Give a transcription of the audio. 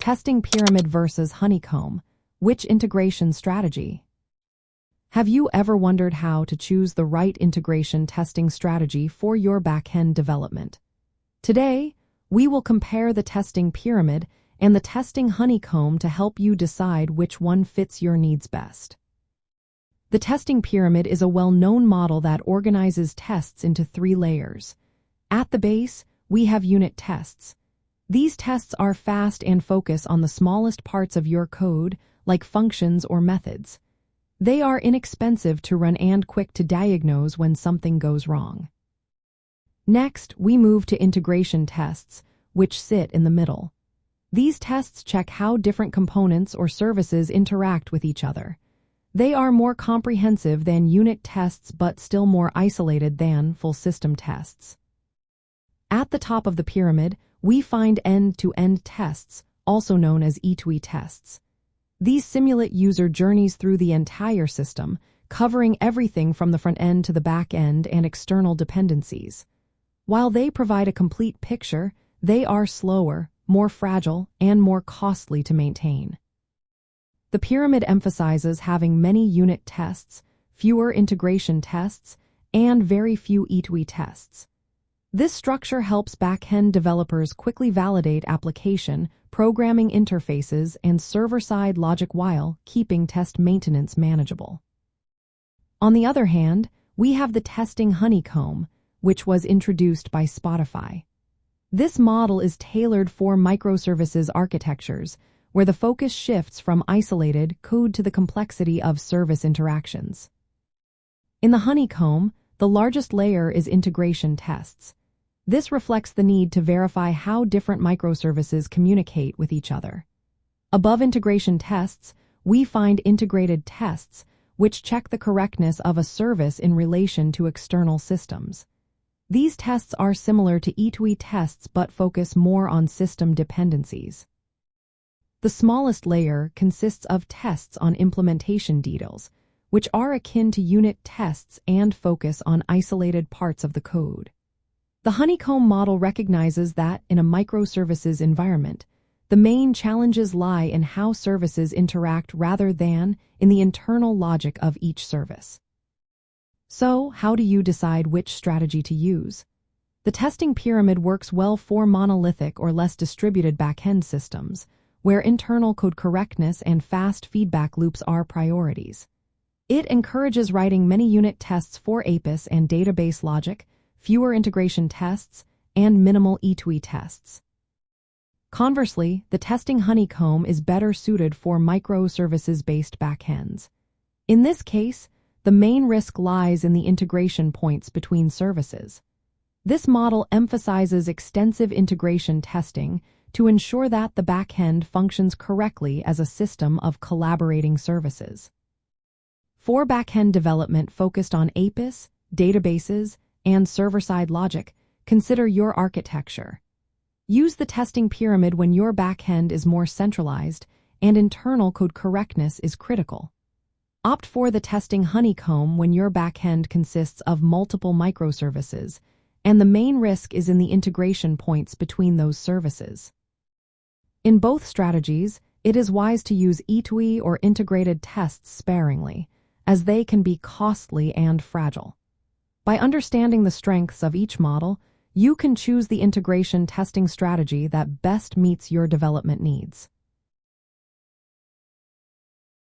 Testing Pyramid versus Honeycomb. Which integration strategy? Have you ever wondered how to choose the right integration testing strategy for your backend development? Today, we will compare the Testing Pyramid and the Testing Honeycomb to help you decide which one fits your needs best. The Testing Pyramid is a well-known model that organizes tests into 3 layers. At the base, we have unit tests. These tests are fast and focus on the smallest parts of your code, like functions or methods. They are inexpensive to run and quick to diagnose when something goes wrong. Next, we move to integration tests, which sit in the middle. These tests check how different components or services interact with each other. They are more comprehensive than unit tests but still more isolated than full system tests. At the top of the pyramid, we find end-to-end tests, also known as E2E tests. These simulate user journeys through the entire system, covering everything from the front end to the back end and external dependencies. While they provide a complete picture, they are slower, more fragile, and more costly to maintain. The pyramid emphasizes having many unit tests, fewer integration tests, and very few E2E tests. This structure helps backend developers quickly validate application, programming interfaces, and server-side logic while keeping test maintenance manageable. On the other hand, we have the Testing Honeycomb, which was introduced by Spotify. This model is tailored for microservices architectures, where the focus shifts from isolated code to the complexity of service interactions. In the Honeycomb, the largest layer is integration tests. This reflects the need to verify how different microservices communicate with each other. Above integration tests, we find integrated tests, which check the correctness of a service in relation to external systems. These tests are similar to E2E tests but focus more on system dependencies. The smallest layer consists of tests on implementation details, which are akin to unit tests and focus on isolated parts of the code. The Honeycomb model recognizes that, in a microservices environment, the main challenges lie in how services interact rather than in the internal logic of each service. So, how do you decide which strategy to use? The Testing Pyramid works well for monolithic or less distributed backend systems, where internal code correctness and fast feedback loops are priorities. It encourages writing many unit tests for APIs and database logic, fewer integration tests, and minimal E2E tests. Conversely, the Testing Honeycomb is better suited for microservices-based backends. In this case, the main risk lies in the integration points between services. This model emphasizes extensive integration testing to ensure that the backend functions correctly as a system of collaborating services. For backend development focused on APIs, databases, and server-side logic, consider your architecture. Use the Testing Pyramid when your backend is more centralized and internal code correctness is critical. Opt for the Testing Honeycomb when your backend consists of multiple microservices, and the main risk is in the integration points between those services. In both strategies, it is wise to use E2E or integrated tests sparingly, as they can be costly and fragile. By understanding the strengths of each model, you can choose the integration testing strategy that best meets your development needs.